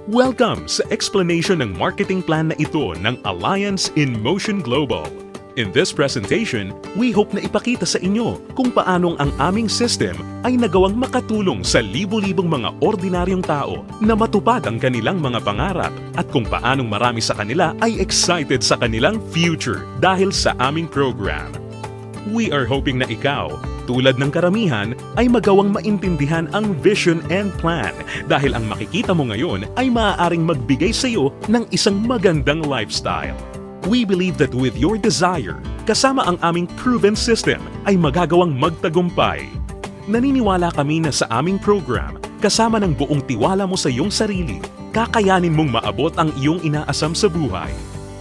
Welcome sa explanation ng marketing plan na ito ng Alliance in Motion Global. In this presentation, we hope na ipakita sa inyo kung paanong ang aming system ay nagawang makatulong sa libo-libong mga ordinaryong tao na matupad ang kanilang mga pangarap at kung paanong marami sa kanila ay excited sa kanilang future dahil sa aming program. We are hoping na ikaw, tulad ng karamihan, ay magawang maintindihan ang vision and plan dahil ang makikita mo ngayon ay maaaring magbigay sa iyo ng isang magandang lifestyle. We believe that with your desire, kasama ang aming proven system ay magagawang magtagumpay. Naniniwala kami na sa aming program, kasama ng buong tiwala mo sa iyong sarili, kakayanin mong maabot ang iyong inaasam sa buhay.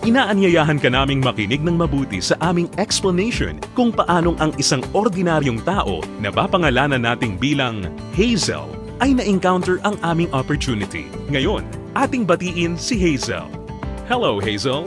Inaanyayahan ka naming makinig ng mabuti sa aming explanation kung paanong ang isang ordinaryong tao na papangalanan nating bilang Hazel ay na-encounter ang aming opportunity. Ngayon, ating batiin si Hazel. Hello, Hazel!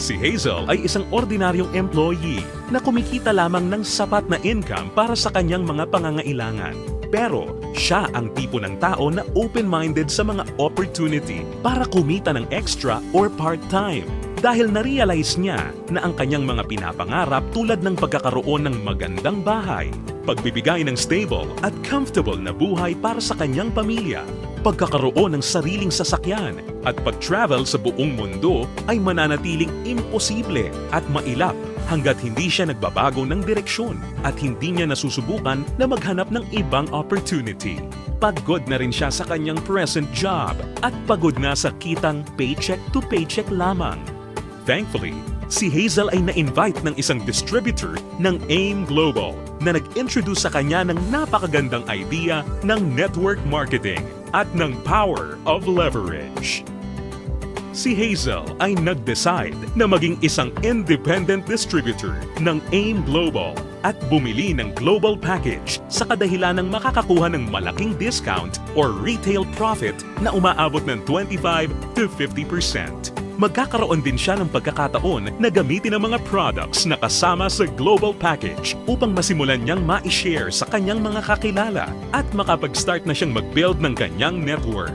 Si Hazel ay isang ordinaryong employee na kumikita lamang ng sapat na income para sa kanyang mga pangangailangan. Pero siya ang tipo ng tao na open-minded sa mga opportunity para kumita ng extra or part-time. Dahil na-realize niya na ang kanyang mga pinapangarap tulad ng pagkakaroon ng magandang bahay, pagbibigay ng stable at comfortable na buhay para sa kanyang pamilya, pagkakaroon ng sariling sasakyan at pag-travel sa buong mundo ay mananatiling imposible at mailap hanggat hindi siya nagbabago ng direksyon at hindi niya nasusubukan na maghanap ng ibang opportunity. Pagod na rin siya sa kanyang present job at pagod na sa kitang paycheck to paycheck lamang. Thankfully, si Hazel ay na-invite ng isang distributor ng AIM Global na nag-introduce sa kanya ng napakagandang idea ng network marketing at ng power of leverage. Si Hazel ay nag-decide na maging isang independent distributor ng AIM Global at bumili ng global package sa kadahilan ng makakakuha ng malaking discount or retail profit na umaabot ng 25 to 50%. Magkakaroon din siya ng pagkakataon na gamitin ang mga products na kasama sa global package upang masimulan niyang ma-share sa kanyang mga kakilala at makapag-start na siyang mag-build ng kanyang network.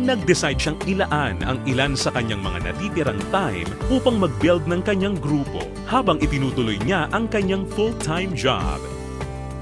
Nag-decide siyang ilaan ang ilan sa kanyang mga natitirang time upang mag-build ng kanyang grupo habang itinutuloy niya ang kanyang full-time job.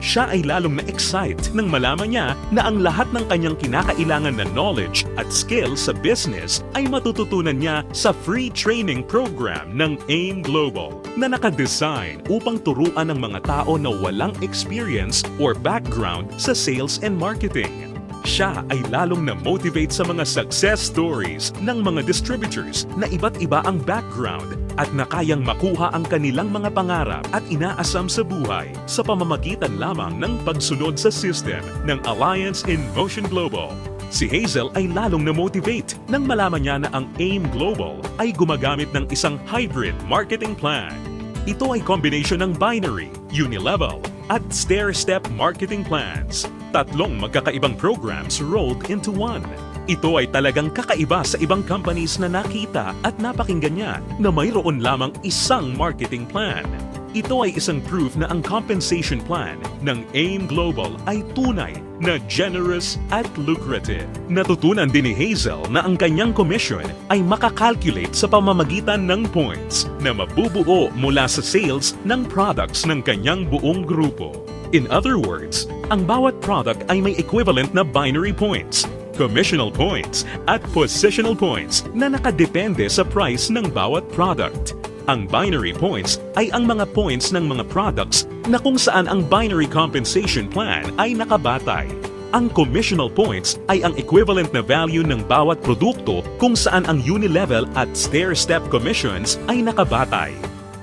Siya ay lalong na-excite nang malaman niya na ang lahat ng kanyang kinakailangan na knowledge at skills sa business ay matututunan niya sa free training program ng AIM Global na nakadesign upang turuan ang mga tao na walang experience or background sa sales and marketing. Siya ay lalong na-motivate sa mga success stories ng mga distributors na iba't iba ang background at na kayang makuha ang kanilang mga pangarap at inaasam sa buhay sa pamamagitan lamang ng pagsunod sa system ng Alliance in Motion Global. Si Hazel ay lalong na-motivate nang malaman niya na ang AIM Global ay gumagamit ng isang hybrid marketing plan. Ito ay combination ng binary, unilevel, at stair-step marketing plans. Tatlong magkakaibang programs rolled into one. Ito ay talagang kakaiba sa ibang companies na nakita at napakinggan niya na mayroon lamang isang marketing plan. Ito ay isang proof na ang compensation plan ng AIM Global ay tunay na generous at lucrative. Natutunan din ni Hazel na ang kanyang commission ay makakalculate sa pamamagitan ng points na mabubuo mula sa sales ng products ng kanyang buong grupo. In other words, ang bawat product ay may equivalent na binary points, commissional points, at positional points na nakadepende sa price ng bawat product. Ang binary points ay ang mga points ng mga products na kung saan ang binary compensation plan ay nakabatay. Ang commissional points ay ang equivalent na value ng bawat produkto kung saan ang unilevel at stair-step commissions ay nakabatay.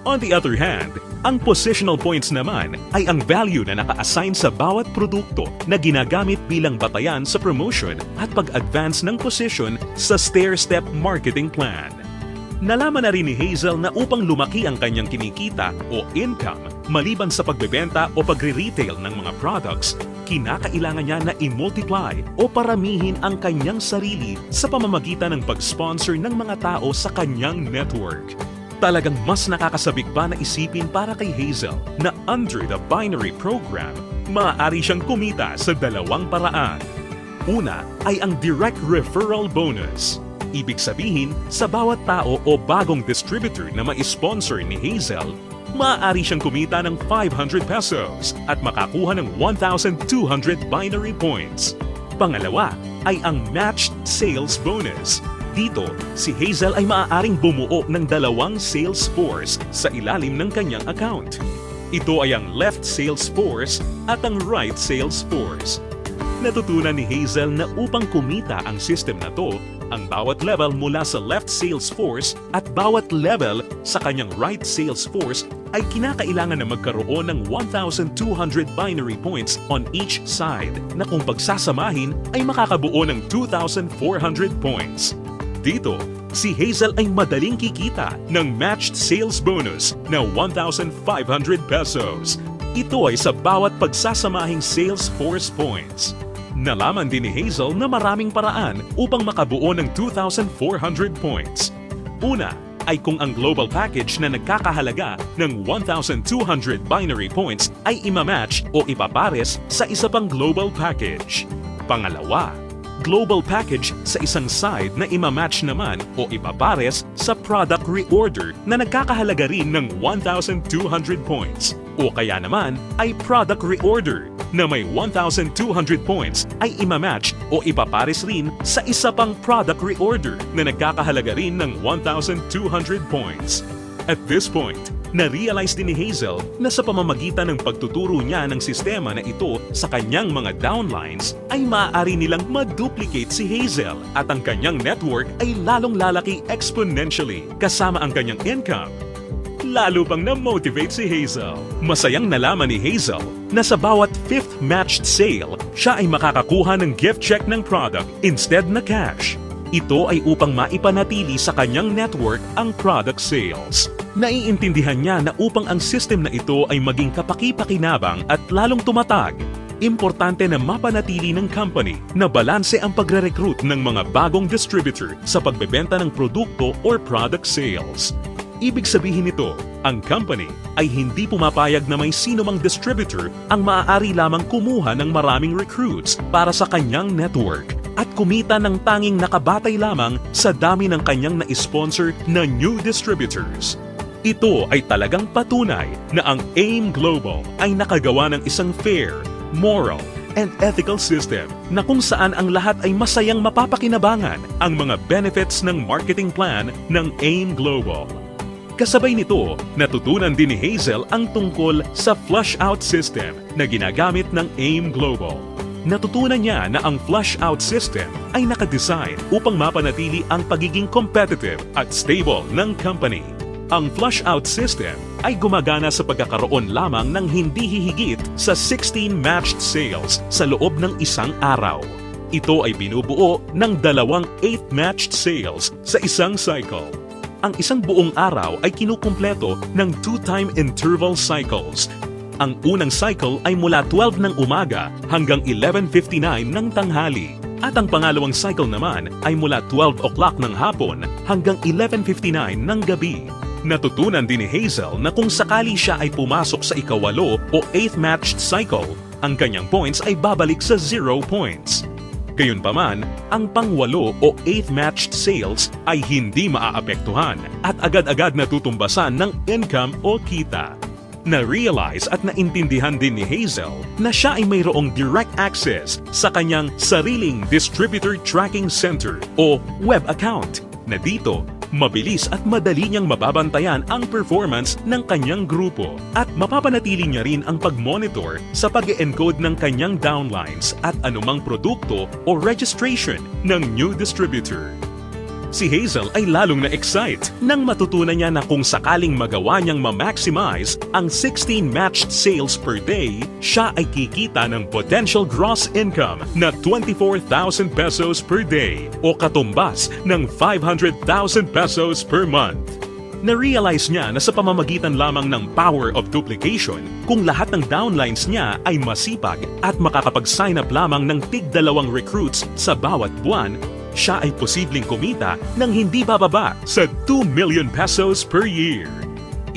On the other hand, ang positional points naman ay ang value na naka-assign sa bawat produkto na ginagamit bilang batayan sa promotion at pag-advance ng position sa stair-step marketing plan. Nalaman na rin ni Hazel na upang lumaki ang kanyang kinikita o income maliban sa pagbebenta o pagre-retail ng mga products, kinakailangan niya na i-multiply o paramihin ang kanyang sarili sa pamamagitan ng pag-sponsor ng mga tao sa kanyang network. Talagang mas nakakasabik pa na isipin para kay Hazel na under the binary program, maaari siyang kumita sa dalawang paraan. Una ay ang direct referral bonus. Ibig sabihin, sa bawat tao o bagong distributor na ma-sponsor ni Hazel, maaari siyang kumita ng 500 pesos at makakuha ng 1,200 binary points. Pangalawa ay ang matched sales bonus. Dito, si Hazel ay maaaring bumuo ng 2 sales force sa ilalim ng kanyang account. Ito ay ang left sales force at ang right sales force. Natutunan ni Hazel na upang kumita ang system na to, ang bawat level mula sa left sales force at bawat level sa kanyang right sales force ay kinakailangan na magkaroon ng 1,200 binary points on each side na kung pagsasamahin ay makakabuo ng 2,400 points. Dito, si Hazel ay madaling kikita ng matched sales bonus na 1,500 pesos. Ito ay sa bawat pagsasamahing sales force points. Nalaman din ni Hazel na maraming paraan upang makabuo ng 2,400 points. Una ay kung ang global package na nagkakahalaga ng 1,200 binary points ay imamatch o ipapares sa isa pang global package. Pangalawa, global package sa isang side na imamatch naman o ipapares sa product reorder na nagkakahalaga rin ng 1,200 points. O kaya naman ay product reorder na may 1,200 points ay imamatch o ipapares rin sa isa pang product reorder na nagkakahalaga rin ng 1,200 points. At this point, na-realize din ni Hazel na sa pamamagitan ng pagtuturo niya ng sistema na ito sa kanyang mga downlines ay maaari nilang ma-duplicate si Hazel at ang kanyang network ay lalong lalaki exponentially kasama ang kanyang income. Lalo pang na-motivate si Hazel. Masayang nalaman ni Hazel na sa bawat 5th matched sale, siya ay makakakuha ng gift check ng product instead na cash. Ito ay upang maipanatili sa kanyang network ang product sales. Naiintindihan niya na upang ang system na ito ay maging kapaki-pakinabang at lalong tumatag, importante na mapanatili ng company na balanse ang pagre-recruit ng mga bagong distributor sa pagbebenta ng produkto or product sales. Ibig sabihin nito, ang company ay hindi pumapayag na may sino mang distributor ang maaari lamang kumuha ng maraming recruits para sa kanyang network at kumita ng tanging nakabatay lamang sa dami ng kanyang na-sponsor na new distributors. Ito ay talagang patunay na ang AIM Global ay nakagawa ng isang fair, moral, and ethical system na kung saan ang lahat ay masayang mapapakinabangan ang mga benefits ng marketing plan ng AIM Global. Kasabay nito, natutunan din ni Hazel ang tungkol sa flush-out system na ginagamit ng AIM Global. Natutunan niya na ang flush-out system ay nakadesign upang mapanatili ang pagiging competitive at stable ng company. Ang flush-out system ay gumagana sa pagkakaroon lamang ng hindi hihigit sa 16 matched sales sa loob ng isang araw. Ito ay binubuo ng 2 8 matched sales sa isang cycle. Ang isang buong araw ay kinukumpleto ng 2-time interval cycles. Ang unang cycle ay mula 12 ng umaga hanggang 11:59 ng tanghali. At ang pangalawang cycle naman ay mula 12 o'clock ng hapon hanggang 11:59 ng gabi. Natutunan din ni Hazel na kung sakali siya ay pumasok sa ikawalo o 8th matched cycle, ang kanyang points ay babalik sa 0 points. Gayunpaman, ang pang-8 o 8th matched sales ay hindi maaapektuhan at agad-agad natutumbasan ng income o kita. Na-realize at naintindihan din ni Hazel na siya ay mayroong direct access sa kanyang sariling Distributor Tracking Center o web account na dito mabilis at madali niyang mababantayan ang performance ng kanyang grupo at mapapanatili niya rin ang pag-monitor sa pag-encode ng kanyang downlines at anumang produkto o registration ng new distributor. Si Hazel ay lalong na-excite nang matutunan niya na kung sakaling magawa niyang ma-maximize ang 16 matched sales per day, siya ay kikita ng potential gross income na 24,000 pesos per day o katumbas ng 500,000 pesos per month. Na-realize niya na sa pamamagitan lamang ng power of duplication, kung lahat ng downlines niya ay masipag at makakapag-sign up lamang ng tig-2 recruits sa bawat buwan, siya ay posibleng kumita ng hindi bababa sa 2 million pesos per year.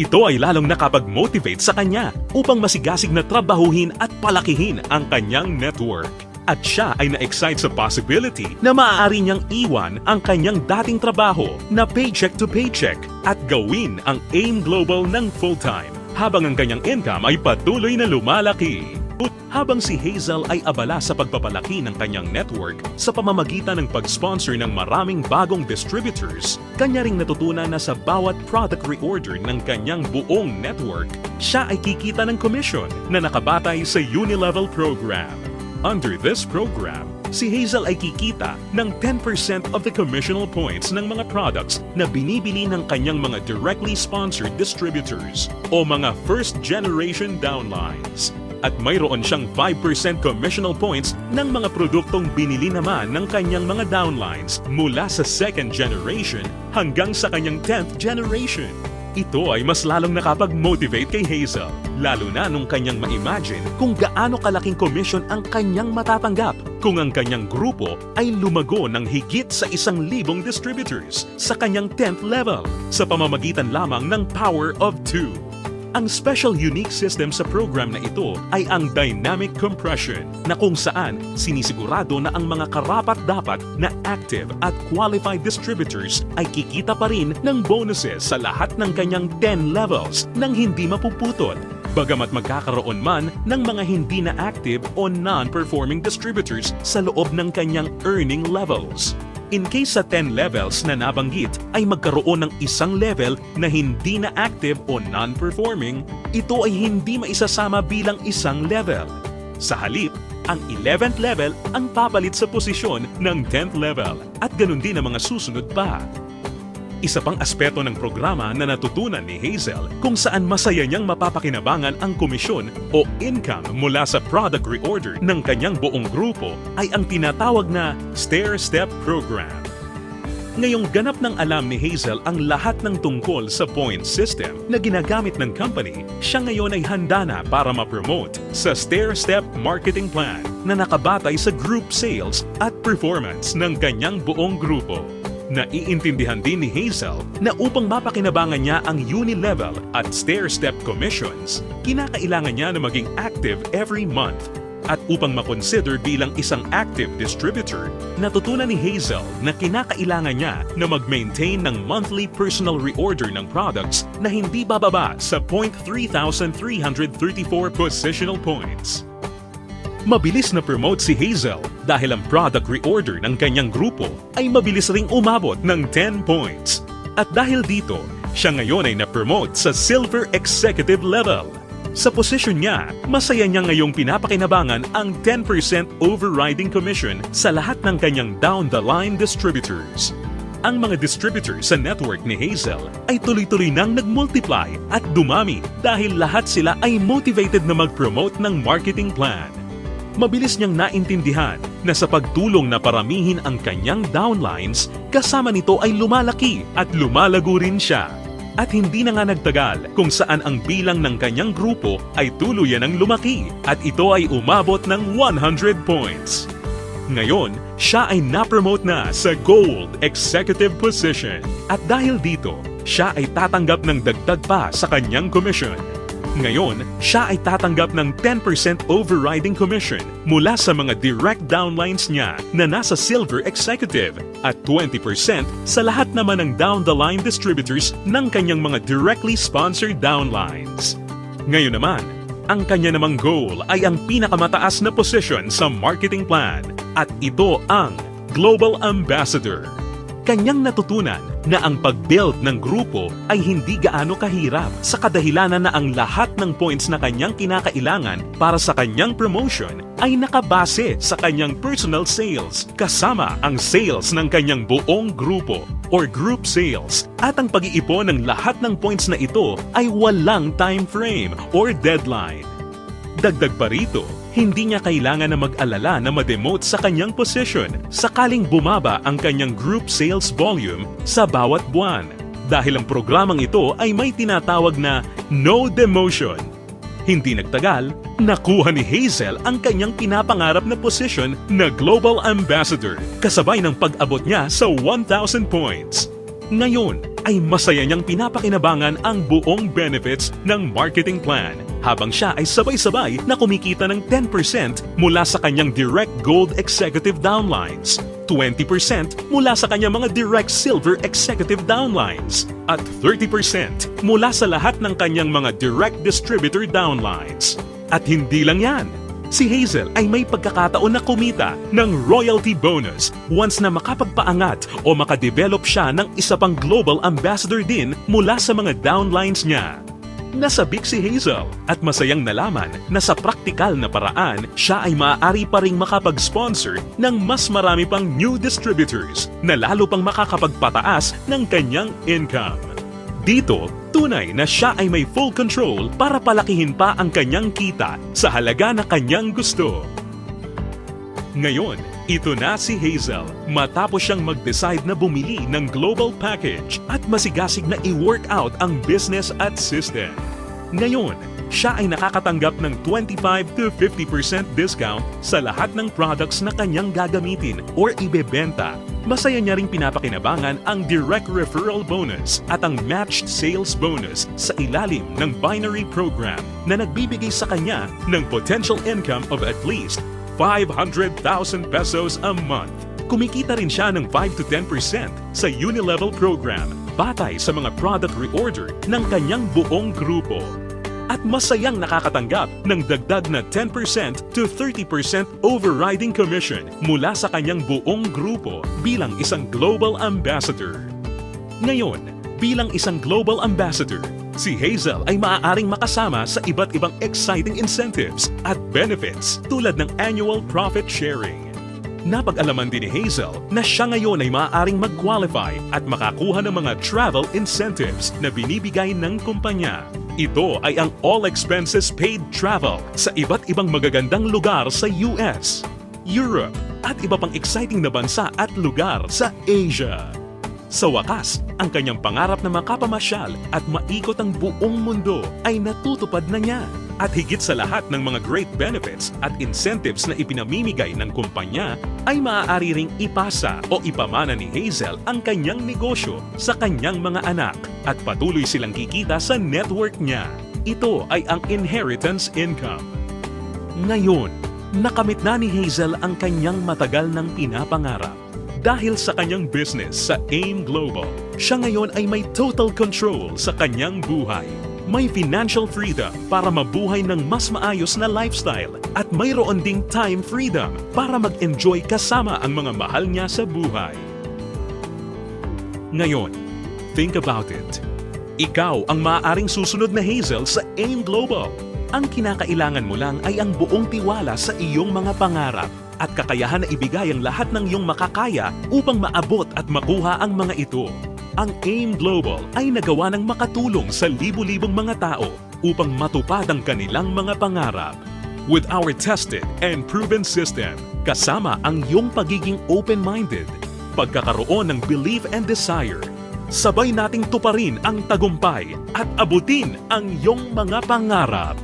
Ito ay lalong nakapag-motivate sa kanya upang masigasig na trabahuhin at palakihin ang kanyang network. At siya ay na-excite sa possibility na maaari niyang iwan ang kanyang dating trabaho na paycheck to paycheck at gawin ang AIM Global ng full-time habang ang kanyang income ay patuloy na lumalaki. Habang si Hazel ay abala sa pagpapalaki ng kanyang network sa pamamagitan ng pag-sponsor ng maraming bagong distributors, kanya ring natutunan na sa bawat product reorder ng kanyang buong network, siya ay kikita ng commission na nakabatay sa Unilevel program. Under this program, si Hazel ay kikita ng 10% of the commissional points ng mga products na binibili ng kanyang mga directly sponsored distributors o mga first-generation downlines. At mayroon siyang 5% commissional points ng mga produktong binili naman ng kanyang mga downlines mula sa second generation hanggang sa kanyang 10th generation. Ito ay mas lalong nakapag-motivate kay Hazel, lalo na nung kanyang ma-imagine kung gaano kalaking commission ang kanyang matatanggap kung ang kanyang grupo ay lumago ng higit sa 1,000 distributors sa kanyang 10th level sa pamamagitan lamang ng Power of 2. Ang special unique system sa program na ito ay ang dynamic compression na kung saan sinisigurado na ang mga karapat-dapat na active at qualified distributors ay kikita pa rin ng bonuses sa lahat ng kanyang 10 levels nang hindi mapuputol. Bagamat magkakaroon man ng mga hindi na active o non-performing distributors sa loob ng kanyang earning levels. In case sa 10 levels na nabanggit ay magkaroon ng isang level na hindi na active o non-performing, ito ay hindi maisasama bilang isang level. Sa halip, ang 11th level ang papalit sa posisyon ng 10th level at ganun din ang mga susunod pa. Isa pang aspeto ng programa na natutunan ni Hazel kung saan masaya niyang mapapakinabangan ang komisyon o income mula sa product reorder ng kanyang buong grupo ay ang tinatawag na stair-step program. Ngayong ganap ng alam ni Hazel ang lahat ng tungkol sa point system na ginagamit ng company, siya ngayon ay handa na para ma-promote sa stair-step marketing plan na nakabatay sa group sales at performance ng kanyang buong grupo. Naiintindihan din ni Hazel na upang mapakinabangan niya ang Unilevel at stair-step commissions, kinakailangan niya na maging active every month. At upang makonsider bilang isang active distributor, natutunan ni Hazel na kinakailangan niya na mag-maintain ng monthly personal reorder ng products na hindi bababa sa 3,334 positional points. Mabilis na promote si Hazel dahil ang product reorder ng kanyang grupo ay mabilis ring umabot ng 10 points. At dahil dito, siya ngayon ay na-promote sa Silver Executive level. Sa posisyon niya, masaya niya ngayong pinapakinabangan ang 10% overriding commission sa lahat ng kanyang down-the-line distributors. Ang mga distributors sa network ni Hazel ay tuloy-tuloy nang nag-multiply at dumami dahil lahat sila ay motivated na mag-promote ng marketing plan. Mabilis niyang naintindihan na sa pagtulong na paramihin ang kanyang downlines, kasama nito ay lumalaki at lumalago rin siya. At hindi na nga nagtagal kung saan ang bilang ng kanyang grupo ay tuluyan ng lumaki at ito ay umabot ng 100 points. Ngayon, siya ay na-promote na sa Gold Executive position at dahil dito, siya ay tatanggap ng dagdag pa sa kanyang commission. Ngayon, siya ay tatanggap ng 10% overriding commission mula sa mga direct downlines niya na nasa Silver Executive at 20% sa lahat naman ng down-the-line distributors ng kanyang mga directly sponsored downlines. Ngayon naman, ang kanya namang goal ay ang pinakamataas na position sa marketing plan at ito ang Global Ambassador. Kanyang natutunan na ang pag-build ng grupo ay hindi gaano kahirap sa kadahilanan na ang lahat ng points na kanyang kinakailangan para sa kanyang promotion ay nakabase sa kanyang personal sales kasama ang sales ng kanyang buong grupo or group sales at ang pag-iipon ng lahat ng points na ito ay walang time frame or deadline. Dagdag pa rito, hindi niya kailangan na mag-alala na ma-demote sa kanyang position sakaling bumaba ang kanyang group sales volume sa bawat buwan dahil ang programang ito ay may tinatawag na no demotion. Hindi nagtagal, nakuha ni Hazel ang kanyang pinapangarap na position na Global Ambassador kasabay ng pag-abot niya sa 1,000 points. Ngayon ay masaya niyang pinapakinabangan ang buong benefits ng marketing plan habang siya ay sabay-sabay na kumikita ng 10% mula sa kanyang direct gold executive downlines, 20% mula sa kanyang mga direct silver executive downlines, at 30% mula sa lahat ng kanyang mga direct distributor downlines. At hindi lang yan, si Hazel ay may pagkakataon na kumita ng royalty bonus once na makapagpaangat o makadevelop siya ng isa pang global ambassador din mula sa mga downlines niya. Nasabik si Hazel at masayang nalaman na sa praktikal na paraan siya ay maaari pa ring makapag-sponsor ng mas marami pang new distributors na lalo pang makakapagpataas ng kanyang income. Dito, tunay na siya ay may full control para palakihin pa ang kanyang kita sa halaga na kanyang gusto. Ngayon, ito na si Hazel matapos siyang mag-decide na bumili ng global package at masigasig na i-work out ang business at system. Ngayon, siya ay nakakatanggap ng 25 to 50% discount sa lahat ng products na kanyang gagamitin or ibebenta. Masaya niya ring pinapakinabangan ang direct referral bonus at ang matched sales bonus sa ilalim ng binary program na nagbibigay sa kanya ng potential income of at least 500,000 pesos a month. Kumikita rin siya ng 5 to 10% sa Unilevel program batay sa mga product reorder ng kanyang buong grupo. At masayang nakakatanggap ng dagdag na 10% to 30% overriding commission mula sa kanyang buong grupo bilang isang global ambassador. Ngayon, bilang isang global ambassador, si Hazel ay maaaring makasama sa iba't ibang exciting incentives at benefits tulad ng annual profit sharing. Napag-alaman din ni Hazel na siya ngayon ay maaaring mag-qualify at makakuha ng mga travel incentives na binibigay ng kumpanya. Ito ay ang all expenses paid travel sa iba't ibang magagandang lugar sa US, Europe, at iba pang exciting na bansa at lugar sa Asia. Sa wakas, ang kanyang pangarap na makapamasyal at maikot ang buong mundo ay natutupad na niya. At higit sa lahat ng mga great benefits at incentives na ipinamimigay ng kumpanya, ay maaari ring ipasa o ipamana ni Hazel ang kanyang negosyo sa kanyang mga anak at patuloy silang kikita sa network niya. Ito ay ang inheritance income. Ngayon, nakamit na ni Hazel ang kanyang matagal ng pinapangarap. Dahil sa kanyang business sa AIM Global, siya ngayon ay may total control sa kanyang buhay. May financial freedom para mabuhay ng mas maayos na lifestyle at mayroon ding time freedom para mag-enjoy kasama ang mga mahal niya sa buhay. Ngayon, think about it. Ikaw ang maaaring susunod na Hazel sa AIM Global. Ang kinakailangan mo lang ay ang buong tiwala sa iyong mga pangarap at kakayahan na ibigay ang lahat ng iyong makakaya upang maabot at makuha ang mga ito. Ang AIM Global ay nagawa ng makatulong sa libu-libong mga tao upang matupad ang kanilang mga pangarap. With our tested and proven system, kasama ang iyong pagiging open-minded, pagkakaroon ng belief and desire, sabay nating tuparin ang tagumpay at abutin ang iyong mga pangarap.